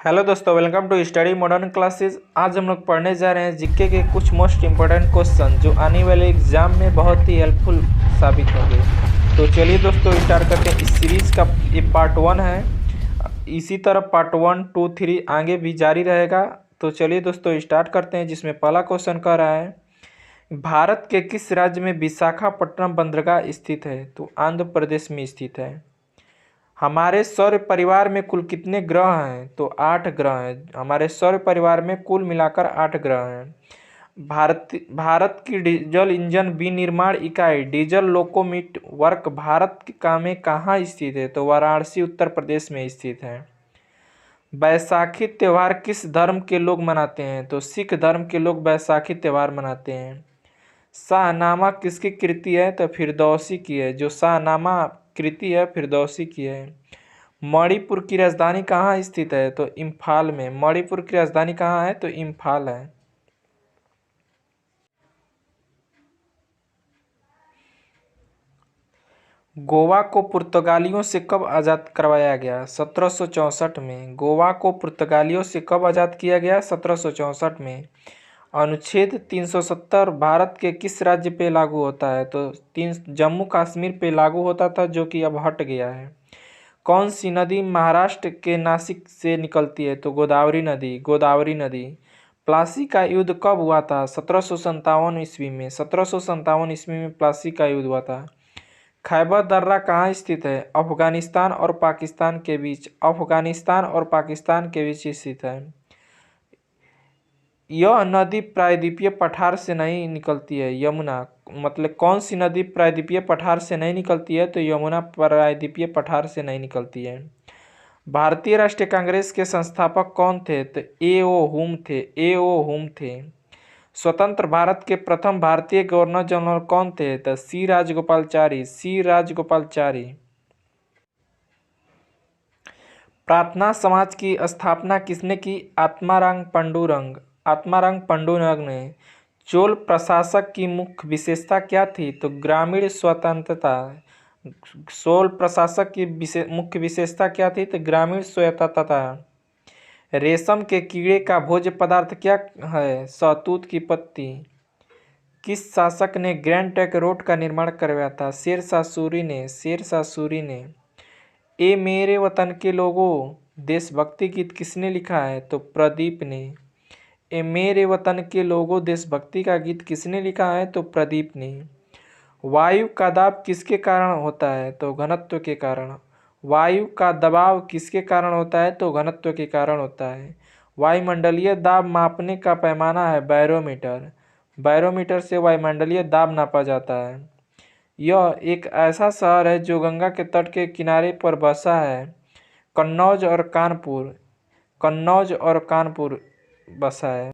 Hello दोस्तों, welcome to study modern classes. आज हम लोग पढ़ने जा रहे हैं जीके के कुछ मोस्ट इम्पोर्टेंट क्वेश्चन जो आने वाले एग्जाम में बहुत ही हेल्पफुल साबित होंगे। तो चलिए दोस्तों स्टार्ट करते हैं। इस सीरीज का ये पार्ट 1 है। इसी तरह पार्ट 1, 2, 3 आगे भी जारी रहेगा। तो चलिए दोस्तों स्टार्ट करते हैं, जिसमें पहला क्वेश्चन कह रहा है भारत के किस राज्य में विशाखापट्टनम बंदरगाह स्थित है? तो आंध्र प्रदेश में स्थित है। हमारे सौर परिवार में कुल कितने ग्रह हैं? तो 8 ग्रह हैं। हमारे सौर परिवार में कुल मिलाकर 8 ग्रह हैं। भारत की डीजल इंजन विनिर्माण इकाई डीजल लोकोमोटिव वर्क भारत का में कहाँ स्थित है? तो वाराणसी उत्तर प्रदेश में स्थित है। बैसाखी त्यौहार किस धर्म के लोग मनाते हैं? तो सिख धर्म के लोग बैसाखी त्यौहार मनाते हैं। शाहनामा किसकी कृति है? तो फिरदौसी की है। जो शाहनामा कृति है फिरदौसी की है। मणिपुर की राजधानी कहाँ स्थित है? तो इम्फाल में। मणिपुर की राजधानी कहाँ है? तो इम्फाल है। गोवा को पुर्तगालियों से कब आज़ाद करवाया गया? 1764 में। गोवा को पुर्तगालियों से कब आज़ाद किया गया? 1764 में। अनुच्छेद 370 भारत के किस राज्य पे लागू होता है? तो जम्मू कश्मीर पे लागू होता था, जो कि अब हट गया है। कौन सी नदी महाराष्ट्र के नासिक से निकलती है? तो गोदावरी नदी। गोदावरी नदी। प्लासी का युद्ध कब हुआ था? 1757 ईस्वी में। 1757 ईस्वी में प्लासी का युद्ध हुआ था। खैबर दर्रा कहाँ स्थित है? अफगानिस्तान और पाकिस्तान के बीच। अफगानिस्तान और पाकिस्तान के बीच स्थित है। यह नदी प्रायद्वीपीय पठार से नहीं निकलती है। यमुना। मतलब कौन सी नदी प्रायद्वीपीय पठार से नहीं निकलती है? तो यमुना प्रायद्वीपीय पठार से नहीं निकलती है। भारतीय राष्ट्रीय कांग्रेस के संस्थापक कौन थे? तो ए.ओ. हुम थे। ए.ओ. हुम थे। स्वतंत्र भारत के प्रथम भारतीय गवर्नर जनरल कौन थे? तो सी राजगोपालचारी। सी राजगोपालचारी। प्रार्थना समाज की स्थापना किसने की? आत्माराम पंडुरंग। आत्माराम पंडुरंग ने। चोल प्रशासक की मुख्य विशेषता क्या थी? तो ग्रामीण स्वतंत्रता। चोल प्रशासक की मुख्य विशेषता क्या थी? तो ग्रामीण स्वतंत्रता। रेशम के कीड़े का भोज्य पदार्थ क्या है? शहतूत की पत्ती। किस शासक ने ग्रैंड ट्रंक रोड का निर्माण करवाया था? शेरशाह सूरी ने। शेरशाह सूरी ने। ए मेरे वतन के लोगों देशभक्ति गीत किसने लिखा है? तो प्रदीप ने। ए मेरे वतन के लोगों देशभक्ति का गीत किसने लिखा है? तो प्रदीप ने। वायु का दाब किसके कारण होता है? तो घनत्व के कारण। वायु का दबाव किसके कारण होता है? तो घनत्व के कारण होता है। वायुमंडलीय दाब मापने का पैमाना है बैरोमीटर। बैरोमीटर से वायुमंडलीय दाब नापा जाता है। यह एक ऐसा शहर है जो गंगा के तट के किनारे पर बसा है। कन्नौज और कानपुर। कन्नौज और कानपुर बसा है।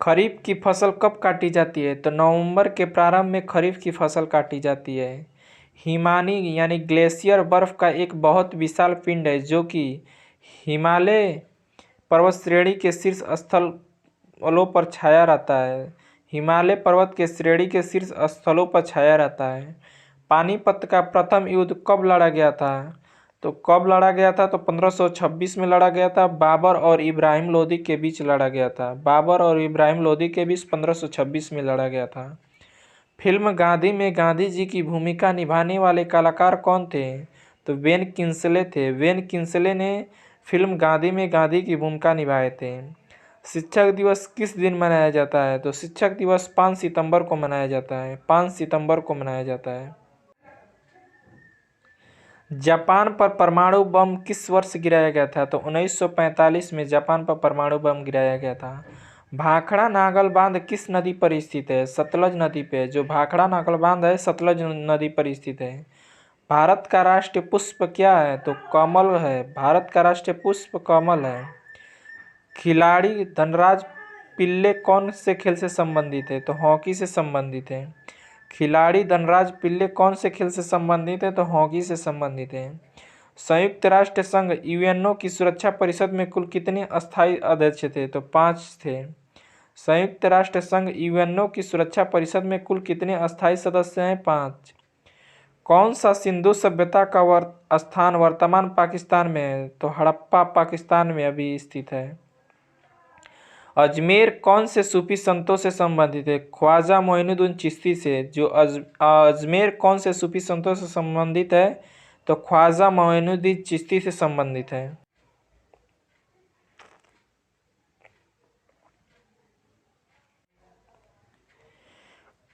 खरीफ की फसल कब काटी जाती है? तो नवंबर के प्रारंभ में खरीफ की फसल काटी जाती है। हिमानी यानी ग्लेशियर बर्फ का एक बहुत विशाल पिंड है, जो कि हिमालय पर्वत श्रेणी के शीर्ष स्थलों पर छाया रहता है। हिमालय पर्वत के श्रेणी के शीर्ष स्थलों पर छाया रहता है। पानीपत का प्रथम युद्ध कब लड़ा गया था? तो कब लड़ा गया था? तो 1526 में लड़ा गया था। बाबर और इब्राहिम लोदी के बीच लड़ा गया था। बाबर और इब्राहिम लोदी के बीच 1526 में लड़ा गया था। फिल्म गांधी में गांधी जी की भूमिका निभाने वाले कलाकार कौन थे? तो वेन किंसले थे। वेन किंसले ने फिल्म गांधी में गांधी की भूमिका निभाए थे। शिक्षक दिवस किस दिन मनाया जाता है? तो शिक्षक दिवस 5 सितंबर को मनाया जाता है। 5 सितंबर को मनाया जाता है। जापान पर परमाणु बम किस वर्ष गिराया गया था? तो 1945 में जापान पर परमाणु बम गिराया गया था। भाखड़ा नागल बांध किस नदी पर स्थित है? सतलज नदी पे। जो भाखड़ा नागल बांध है सतलज नदी पर स्थित है। भारत का राष्ट्रीय पुष्प क्या है? तो कमल है। भारत का राष्ट्रीय पुष्प कमल है। खिलाड़ी धनराज पिल्ले कौन से खेल से संबंधित है? तो हॉकी से संबंधित है। खिलाड़ी धनराज पिल्ले कौन से खेल से संबंधित है? तो हॉकी से संबंधित है। संयुक्त राष्ट्र संघ यूएनओ की सुरक्षा परिषद में कुल कितने अस्थायी अध्यक्ष थे? तो 5 थे। संयुक्त राष्ट्र संघ यूएनओ की सुरक्षा परिषद में कुल कितने अस्थायी सदस्य हैं? 5। कौन सा सिंधु सभ्यता का स्थान वर्तमान पाकिस्तान में है? तो हड़प्पा पाकिस्तान में अभी स्थित है। अजमेर कौन से सूफी संतों से संबंधित है? ख्वाजा मोइनुद्दीन चिश्ती से। जो अजमेर कौन से सूफी संतों से संबंधित है? तो ख्वाजा मोइनुद्दीन चिश्ती से संबंधित है।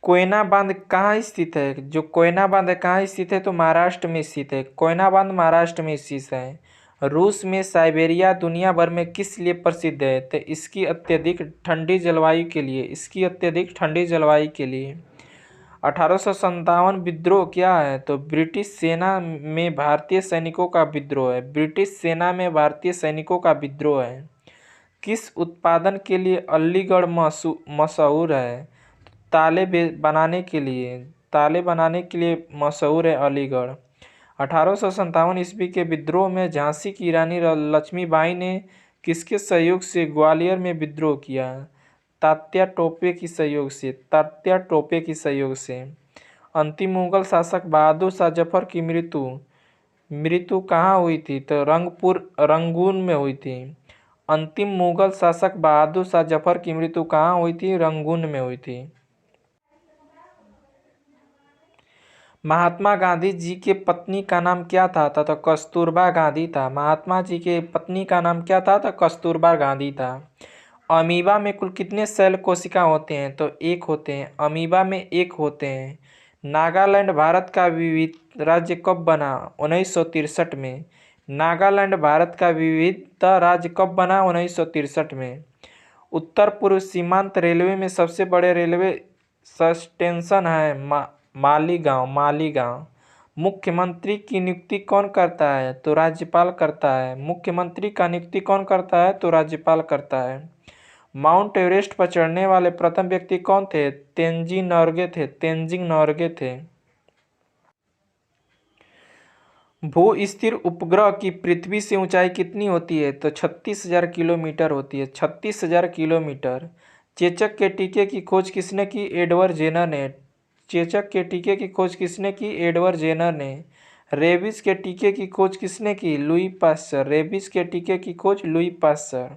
कोयना बांध कहाँ स्थित है? जो कोयना बांध है कहाँ स्थित है? तो महाराष्ट्र में स्थित है। कोयना बांध महाराष्ट्र में स्थित है। रूस में साइबेरिया दुनिया भर में किस लिए प्रसिद्ध है? तो इसकी अत्यधिक ठंडी जलवायु के लिए। इसकी अत्यधिक ठंडी जलवायु के लिए। 1857 विद्रोह क्या है? तो ब्रिटिश सेना में भारतीय सैनिकों का विद्रोह है। ब्रिटिश सेना में भारतीय सैनिकों का विद्रोह है। किस उत्पादन के लिए अलीगढ़ मशहूर है? ताले बनाने के लिए। ताले बनाने के लिए मशहूर है अलीगढ़। 1857 ईस्वी के विद्रोह में झांसी की रानी लक्ष्मीबाई ने किसके सहयोग से ग्वालियर में विद्रोह किया? तात्या टोपे की सहयोग से। तात्या टोपे की सहयोग से। अंतिम मुगल शासक बहादुर शाह जफर की मृत्यु कहाँ हुई थी? तो रंगून में हुई थी। अंतिम मुगल शासक बहादुर शाह जफर की मृत्यु कहाँ हुई थी? रंगून में हुई थी। महात्मा गांधी जी के पत्नी का नाम क्या था? तो कस्तूरबा गांधी था। महात्मा जी के पत्नी का नाम क्या था? तो कस्तूरबा गांधी था। अमीबा में कुल कितने सेल कोशिका होते हैं? तो एक होते हैं। अमीबा में एक होते हैं। नागालैंड भारत का विविध राज्य कब बना? 1963 में। नागालैंड भारत का विविध राज्य कब बना? 1963 में। उत्तर पूर्व सीमांत रेलवे में सबसे बड़े रेलवे स्टेशन है मालीगांव। मुख्यमंत्री की नियुक्ति कौन करता है? तो राज्यपाल करता है। मुख्यमंत्री का नियुक्ति कौन करता है? तो राज्यपाल करता है। माउंट एवरेस्ट पर चढ़ने वाले प्रथम व्यक्ति कौन थे? तेंजिंग नोर्गे थे। भू स्थिर उपग्रह की पृथ्वी से ऊंचाई कितनी होती है? तो 36,000 किलोमीटर होती है। 36,000 किलोमीटर। चेचक के टीके की खोज किसने की? एडवर्ड जेनर ने। चेचक के टीके की खोज किसने की? एडवर्ड जेनर ने। रेबीज के टीके की खोज किसने की? Louis Pasteur. रेबीज के टीके की खोज लुई पास्चर।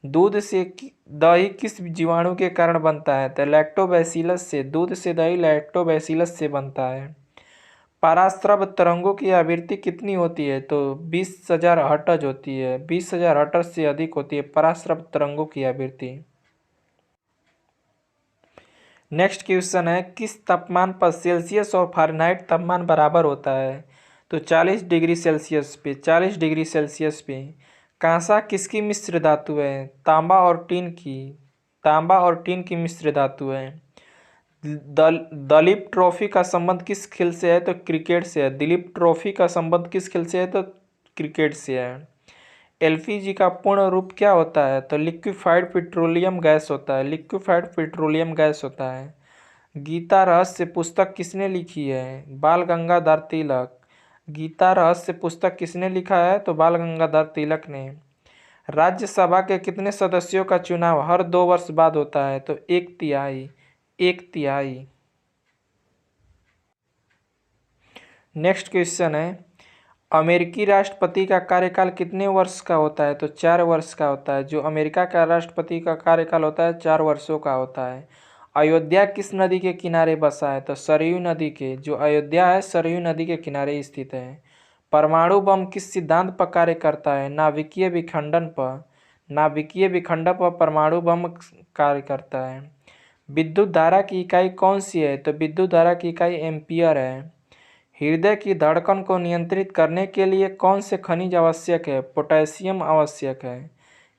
दूध से दही किस जीवाणु के कारण बनता है? तो लैक्टोबैसिलस से। दूध से दही लैक्टोबैसिलस से बनता है। पराश्रव तरंगों की आवृत्ति कितनी होती है? तो 20,000 हर्ट्ज होती है। 20,000 हर्ट्ज से अधिक होती है पराश्रव तरंगों की आवृत्ति। नेक्स्ट क्वेश्चन है, किस तापमान पर सेल्सियस और फ़ारेनहाइट तापमान बराबर होता है? तो 40 डिग्री सेल्सियस पे। 40 डिग्री सेल्सियस पे। कांसा किसकी मिश्र धातु है? तांबा और टीन की। तांबा और टीन की मिश्र धातु है। दलीप ट्रॉफी का संबंध किस खेल से है? तो क्रिकेट से है। दिलीप ट्रॉफी का संबंध किस खेल से है? तो क्रिकेट से है। एलपीजी का पूर्ण रूप क्या होता है? तो लिक्विफाइड पेट्रोलियम गैस होता है। लिक्विफाइड पेट्रोलियम गैस होता है। गीता रहस्य पुस्तक किसने लिखी है? बाल गंगाधर तिलक। गीता रहस्य पुस्तक किसने लिखा है? तो बाल गंगाधर तिलक ने। राज्यसभा के कितने सदस्यों का चुनाव हर 2 वर्ष बाद होता है? तो 1/3। 1/3। नेक्स्ट क्वेश्चन है, अमेरिकी राष्ट्रपति का कार्यकाल कितने वर्ष का होता है? तो 4 वर्ष का होता है। जो अमेरिका का राष्ट्रपति का कार्यकाल होता है 4 वर्षों का होता है। अयोध्या किस नदी के किनारे बसा है? तो सरयू नदी के। जो अयोध्या है सरयू नदी के किनारे स्थित है। परमाणु बम किस सिद्धांत पर कार्य करता है? नाभिकीय विखंडन पर। नाभिकीय विखंडन पर परमाणु बम कार्य करता है। विद्युत धारा की इकाई कौन सी है? तो विद्युत धारा की इकाई एम्पियर है। हृदय की धड़कन को नियंत्रित करने के लिए कौन से खनिज आवश्यक है? पोटेशियम आवश्यक है।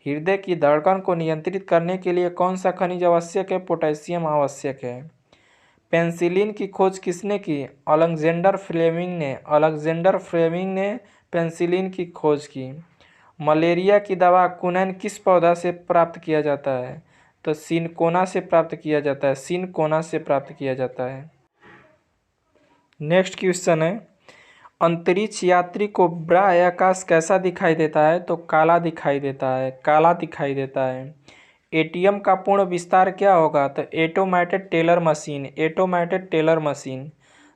हृदय की धड़कन को नियंत्रित करने के लिए कौन सा खनिज आवश्यक है? पोटेशियम आवश्यक है। पेंसिलिन की खोज किसने की? अलेक्जेंडर फ्लेमिंग ने। अलेक्जेंडर फ्लेमिंग ने पेंसिलिन की खोज की। मलेरिया की दवा कुनैन किस पौधा से प्राप्त किया जाता है? तो सिनकोना से प्राप्त किया जाता है। सिनकोना से प्राप्त किया जाता है। नेक्स्ट क्वेश्चन है, अंतरिक्ष यात्री को बाह्य आकाश कैसा दिखाई देता है? तो काला दिखाई देता है। काला दिखाई देता है। एटीएम का पूर्ण विस्तार क्या होगा? तो automated teller machine. Automated teller machine.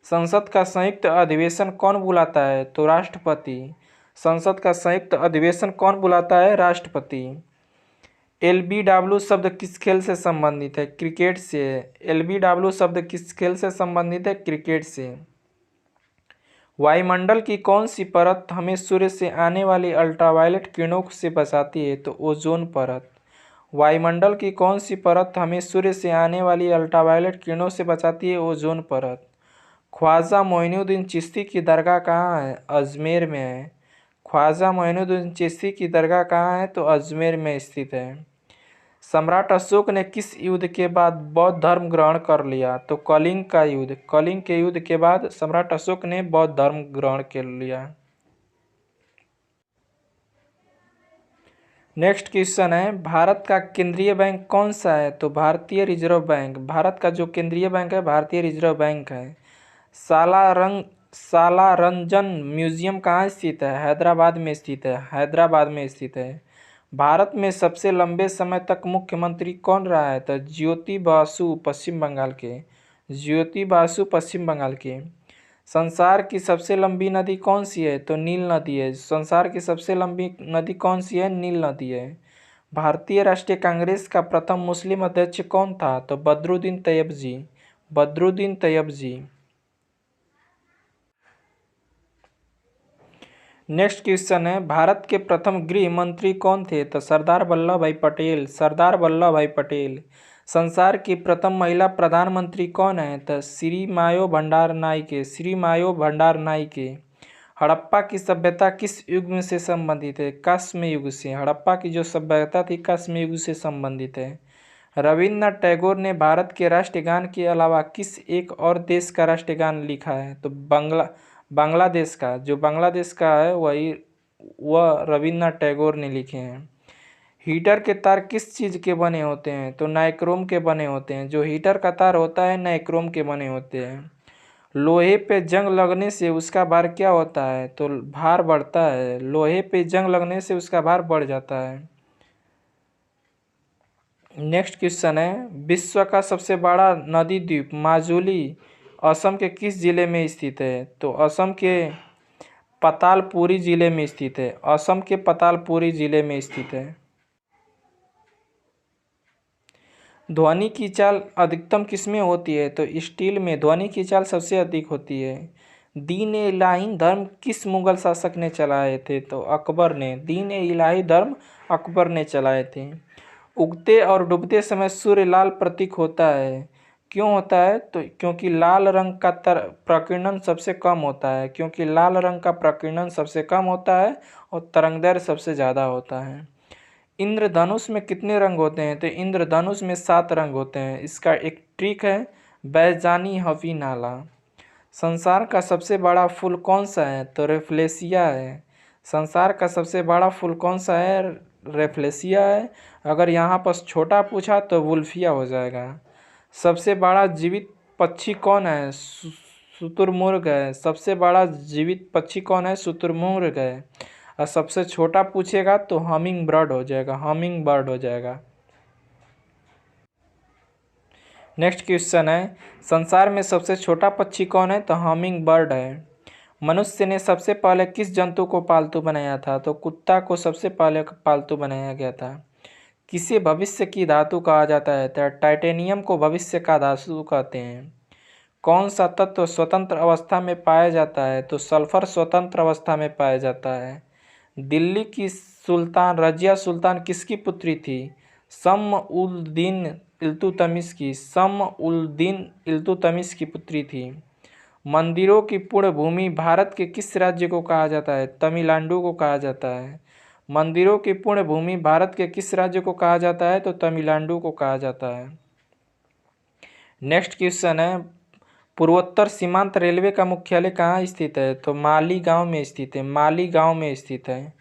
संसद का संयुक्त अधिवेशन कौन बुलाता है? तो राष्ट्रपति। संसद का संयुक्त अधिवेशन कौन बुलाता है? राष्ट्रपति। एलबीडब्ल्यू शब्द किस खेल से संबंधित है? क्रिकेट से। एलबीडब्ल्यू शब्द किस खेल से संबंधित है? क्रिकेट से। वायुमंडल की कौन सी परत हमें सूर्य से आने वाली अल्ट्रावायलेट किरणों से बचाती है? तो ओजोन परत। वायुमंडल की कौन सी परत हमें सूर्य से आने वाली अल्ट्रावायलेट किरणों से बचाती है? ओजोन परत। ख्वाजा मोइनुद्दीन चिश्ती की दरगाह कहाँ है? अजमेर में है। ख्वाजा मोइनुद्दीन चिश्ती की दरगाह कहाँ है? तो अजमेर में स्थित है। सम्राट अशोक ने किस युद्ध के बाद बौद्ध धर्म ग्रहण कर लिया? तो कलिंग का युद्ध। कलिंग के युद्ध के बाद सम्राट अशोक ने बौद्ध धर्म ग्रहण कर लिया। नेक्स्ट क्वेश्चन है, भारत का केंद्रीय बैंक कौन सा है? तो भारतीय रिजर्व बैंक। भारत का जो केंद्रीय बैंक है भारतीय रिजर्व बैंक है। सालारंजन म्यूजियम कहाँ स्थित है? हैदराबाद में स्थित है। हैदराबाद में स्थित है। भारत में सबसे लंबे समय तक मुख्यमंत्री कौन रहा है? तो ज्योति बासु पश्चिम बंगाल के। ज्योति बासु पश्चिम बंगाल के। संसार की सबसे लंबी नदी कौन सी है? तो नील नदी है। संसार की सबसे लंबी नदी कौन सी है? नील नदी है। भारतीय राष्ट्रीय कांग्रेस का प्रथम मुस्लिम अध्यक्ष कौन था? तो बदरुद्दीन तैयब जी। बदरुद्दीन तैयब जी। नेक्स्ट क्वेश्चन है, भारत के प्रथम गृह मंत्री कौन थे? तो सरदार वल्लभ भाई पटेल। सरदार वल्लभ भाई पटेल। संसार की प्रथम महिला प्रधानमंत्री कौन है? तो श्री मायो भंडार नायके। श्री मायो भंडार नायके। हड़प्पा की सभ्यता किस युग में से संबंधित है? कांस्य युग से। हड़प्पा की जो सभ्यता थी कांस्य युग से संबंधित है। रविन्द्रनाथ टैगोर ने भारत के राष्ट्रगान के अलावा किस एक और देश का राष्ट्रगान लिखा है? तो बांग्लादेश का। जो बांग्लादेश का है वह रविन्द्रनाथ टैगोर ने लिखे हैं। हीटर के तार किस चीज़ के बने होते हैं? तो नाइक्रोम के बने होते हैं। जो हीटर का तार होता है नाइक्रोम के बने होते हैं। लोहे पे जंग लगने से उसका भार क्या होता है? तो भार बढ़ता है। लोहे पे जंग लगने से उसका भार बढ़ जाता है। नेक्स्ट क्वेश्चन है, विश्व का सबसे बड़ा नदी द्वीप माजुली असम के किस जिले में स्थित है? तो असम के पतालपुरी जिले में स्थित है। असम के पतालपुरी जिले में स्थित है। ध्वनि की चाल अधिकतम किसमें होती है? तो स्टील में ध्वनि की चाल सबसे अधिक होती है। दीन ए इलाही धर्म किस मुगल शासक ने चलाए थे? तो अकबर ने। दीन ए इलाही धर्म अकबर ने चलाए थे। उगते और डूबते समय सूर्य लाल प्रतीक होता है। क्यों होता है? तो क्योंकि लाल रंग का प्रकीर्णन सबसे कम होता है। क्योंकि लाल रंग का प्रकीर्णन सबसे कम होता है और तरंगदैर्घ्य सबसे ज़्यादा होता है। इंद्रधनुष में कितने रंग होते हैं? तो इंद्रधनुष में 7 रंग होते हैं। इसका एक ट्रिक है, बैजानी हवी नाला। संसार का सबसे बड़ा फूल कौन सा है? तो रेफ्लेसिया है। संसार का सबसे बड़ा फूल कौन सा है? रेफ्लेसिया है। अगर यहाँ पर छोटा पूछा तो वुल्फिया हो जाएगा। सबसे बड़ा जीवित पक्षी कौन है? शुतुरमुर्ग है। सबसे बड़ा जीवित पक्षी कौन है? शुतुरमुर्ग है। और सबसे छोटा पूछेगा तो हमिंग बर्ड हो जाएगा। हमिंग बर्ड हो जाएगा। नेक्स्ट क्वेश्चन है, संसार में सबसे छोटा पक्षी कौन है? तो हमिंग बर्ड है। मनुष्य ने सबसे पहले किस जंतु को पालतू बनाया था? तो कुत्ता को सबसे पहले पालतू बनाया गया था। किसे भविष्य की धातु कहा जाता है? तो टाइटेनियम को भविष्य का धातु कहते हैं। कौन सा तत्व स्वतंत्र अवस्था में पाया जाता है? तो सल्फर स्वतंत्र अवस्था में पाया जाता है। दिल्ली की सुल्तान रजिया सुल्तान किसकी पुत्री थी? शम्स-उल-दीन इल्तुतमिश की। शम्स-उल-दीन इल्तुतमिश की पुत्री थी। मंदिरों की पूर्ण भूमि भारत के किस राज्य को कहा जाता है? तमिलनाडु को कहा जाता है। मंदिरों की पूर्ण भूमि भारत के किस राज्य को कहा जाता है? तो तमिलनाडु को कहा जाता है। नेक्स्ट क्वेश्चन है, पूर्वोत्तर सीमांत रेलवे का मुख्यालय कहाँ स्थित है? तो माली गांव में स्थित है। माली गांव में स्थित है।